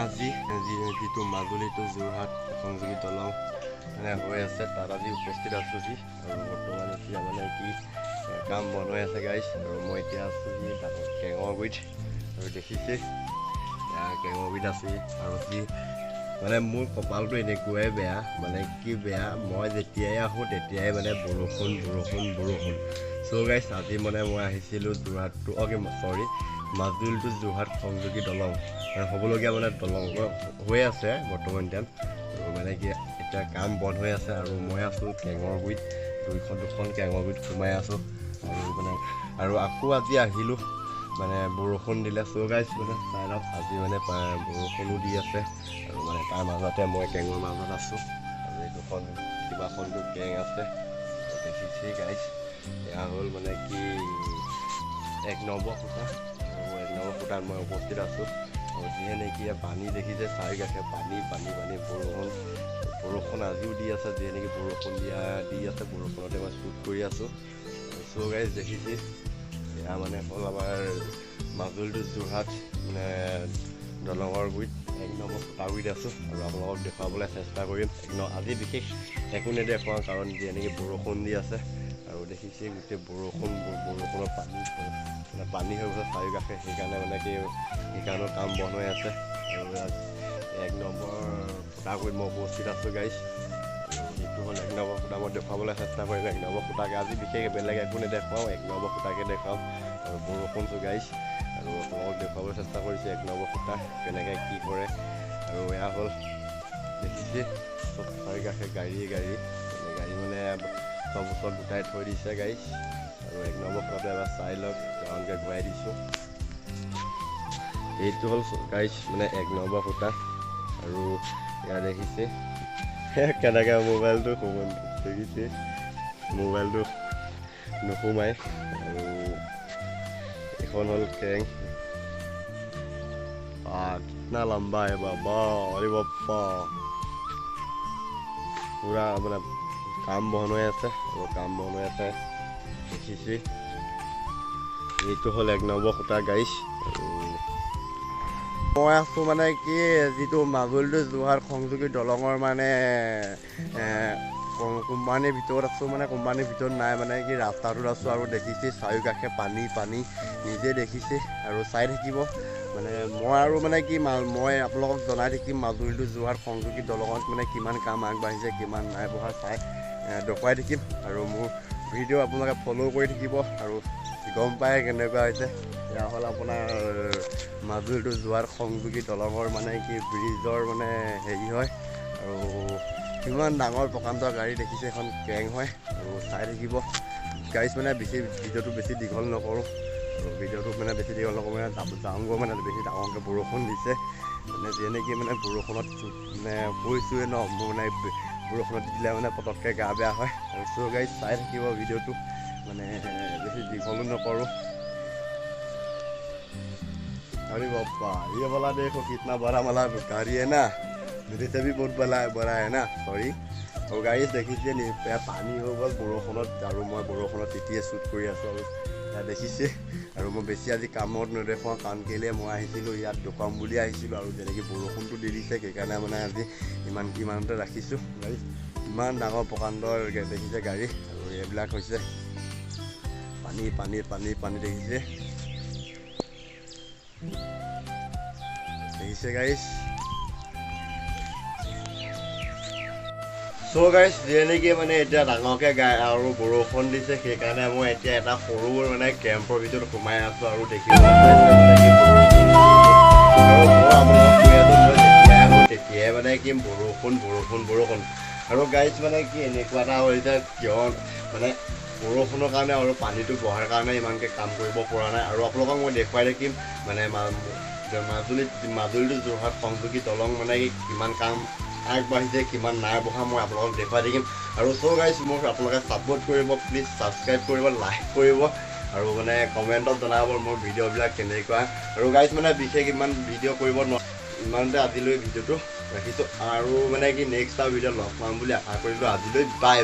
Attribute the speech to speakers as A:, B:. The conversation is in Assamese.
A: আজি যিটো মাজুলীটো যোৰহাট সংযোগী দলং মানে হৈ আছে তাত আজি উপস্থিত আছোঁহি আৰু বৰ্তমান এতিয়া মানে কি কাম বন হৈ আছে গাইজ আৰু মই এতিয়া আছোঁহি কেঙৰগুৰিত আৰু দেখিছে কেঙৰগুৰিত আছোঁহি আৰু কি মানে মোৰ কপালটো এনেকুৱাই বেয়া মানে কি বেয়া মই যেতিয়াই আহোঁ তেতিয়াই মানে বৰষুণ চ' গাইজ আজি মানে মই আহিছিলোঁ যোৰহাটটো মাজুলীটো যোৰহাট সংযোগী দলং হ'বলগীয়া মানে দলং হৈ আছে বৰ্তমান এতিয়া আৰু মানে কি এতিয়া কাম বন্ধ হৈ আছে আৰু মই আছোঁ কেঙৰগুৰিত দুখন কেঙৰগুৰিত সোমাই আছোঁ আৰু মানে আৰু আকৌ আজি আহিলোঁ মানে বৰষুণ দিলে চ' গাইজ মানে চাই লওক আজি মানে বৰষুণো দি আছে আৰু মানে তাৰ মাজতে মই কেঙৰ মাজত আছোঁ আৰু এই কিবাখনটো কেং আছে দেখিছেই গাইজ এয়া হ'ল মানে কি 1 নম্বৰ খুঁটা আৰু 1 নম্বৰ খুঁটাত মই উপস্থিত আছোঁ আৰু যিহে নেকি পানী দেখিছে চাৰিওকাষে পানী বৰষুণ আজিও দি আছে যিহে নেকি বৰষুণ দি আছে বৰষুণতে মই শ্বুট কৰি আছোঁ চ' গাইজ দেখিছে এয়া মানে হ'ল আমাৰ মাজুলীটো যোৰহাট মানে দলঙৰ গুৰিত 1 নম্বৰ খুঁটা গুৰিত আছোঁ আৰু আপোনালোকক দেখুৱাবলৈ চেষ্টা কৰিম আজি বিশেষ একো নেদেখুৱাওঁ কাৰণ যিহে নেকি বৰষুণ দি আছে আৰু দেখিছে গোটেই বৰষুণৰ পানী হৈ গৈছে চাৰিওকাষে সেইকাৰণে মানে কি সেইকাৰণেও কাম বন্ধ হৈ আছে আৰু 1 নম্বৰ খুঁটা গুৰিত মই উপস্থিত আছোঁ গাইজ এইটো হ'ল 1 নম্বৰ খুঁটা মই দেখুৱাবলৈ চেষ্টা কৰিম 1 নম্বৰ খুঁটাকে আজি বিশেষ বেলেগ একো নেদেখুৱাওঁ 1 নম্বৰ খুঁটাকে দেখুৱাম আৰু বৰষুণটো গাইজ আৰু আপোনালোকক দেখুৱাবলৈ চেষ্টা কৰিছোঁ 1 নম্বৰ খুঁটা কেনেকৈ কি কৰে আৰু এয়া হ'ল দেখিছে চব চাৰিকাষে গাড়ী মানে চব ওচৰত গোটাই থৈ দিছে গাইজ আৰু 1 নম্বৰ খুঁটাটো এবাৰ চাই লওক কাৰণকৈ ঘূৰাই দিছোঁ এইটো হ'ল গাইজ মানে 1 নম্বৰ খুঁটা আৰু ইয়াত দেখিছে কেনেকৈ মোবাইলটো দেখিছে মোবাইলটো নোসোমায় আৰু এখন হ'ল কেং কিतना লম্বা है बाबा अरे बाप्पा पूरा মানে কাম বন্ধ হৈ আছে আৰু কাম বন্ধ হৈ আছে দেখিছে এইটো হ'ল 1 নম্বৰ খুঁটা গাইজ আৰু মই আছোঁ মানে কি যিটো মাজুলীটো যোৰহাট সংযোগী দলঙৰ মানে কোম্পানীৰ ভিতৰত আছোঁ মানে কোম্পানীৰ ভিতৰত নাই মানে কি ৰাস্তাটোত আছোঁ আৰু দেখিছে চাৰিওকাষে পানী নিজে দেখিছে আৰু চাই থাকিব মানে মই আৰু মানে কি মই আপোনালোকক জনাই থাকিম মাজুলীটো যোৰহাট সংযোগী দলঙত মানে কিমান কাম আগবাঢ়িছে কিমান নাই বঢ়া চাই দেখুৱাই থাকিম আৰু মোৰ ভিডিঅ' আপোনালোকে ফ'ল' কৰি থাকিব আৰু গম পায় কেনেকুৱা হৈছে এয়া হ'ল আপোনাৰ মাজুলীটো যোৰহাট সংযোগী দলঙৰ মানে কি ব্ৰিজৰ মানে হেৰি হয় আৰু কিমান ডাঙৰ প্ৰকাণ্ড গাড়ী দেখিছে এখন কেং হয় আৰু চাই থাকিব গাইজ মানে ভিডিঅ'টো বেছি দীঘল নকৰোঁ আৰু ভিডিঅ'টো মানে বেছি দীঘল নকৰোঁ মানে যাওঁগৈ মানে বেছি ডাঙৰকৈ বৰষুণ দিছে মানে যেনেকৈ মানে বৰষুণত মানে কৈছোঁৱে ন মোৰ মানে বৰষুণত দিলে মানে পটককৈ গা বেয়া হয় আৰু চ' গাইজ চাই থাকিব ভিডিঅ'টো মানে বেছি দীঘলো নকৰোঁ अरे बाप्पा ये वाला देखो कितना बड़ा वाला गाड़ी है ना मेरे से भी बहुत बड़ा है ना सॉरी और गाड़ी देखिए नी पानी हो गल बरषुणत और मैं बरषुणत तितिए शूट कर आसो देखिसे और मैं बेसि आज कामत नेदेखुवा कारण केले मैं आहिছিলোঁ ইয়াত দেখুৱাম বুলি আহিছিলোঁ আৰু যেনেকৈ বৰষুণটো দি দিছে সেইকাৰণে মানে আজি ইমানতে ৰাখিছোঁ গাড়ী ইমান ডাঙৰ প্ৰকাণ্ড দেখিছে গাড়ী আৰু এইবিলাক হৈছে পানী দেখিছে গাইজ চ' গাইজ যেনেকৈ মানে এতিয়া ডাঙৰকৈ আৰু বৰষুণ দিছে সেইকাৰণে মই এতিয়া এটা সৰু মানে কেম্পৰ ভিতৰত সোমাই আছোঁ আৰু দেখিবলৈ তেতিয়াই মানে কি বৰষুণ আৰু গাইজ মানে কি এনেকুৱা এটা হৈছে কিয় মানে বৰষুণৰ কাৰণে আৰু পানীটো বহাৰ কাৰণে ইমানকৈ কাম কৰিব পৰা নাই আৰু আপোনালোকক মই দেখুৱাই থাকিম মানে মাজুলীটো যোৰহাট সংযোগী দলং মানে কিমান কাম আগবাঢ়িছে কিমান নাই বঢ়া মই আপোনালোকক দেখুৱাই থাকিম আৰু চ' গাইজ মোক আপোনালোকে ছাপোৰ্ট কৰিব প্লিজ ছাবস্ক্ৰাইব কৰিব লাইক কৰিব আৰু মানে কমেণ্টত জনাব মোৰ ভিডিঅ'বিলাক কেনেকুৱা আৰু গাইজ মানে বিশেষ ইমান ভিডিঅ' কৰিব ইমানতে আজিলৈ ভিডিঅ'টো ৰাখিছোঁ আৰু মানে কি নেক্সট এটা ভিডিঅ' লগ পাম বুলি আশা কৰিলোঁ আজিলৈ বাই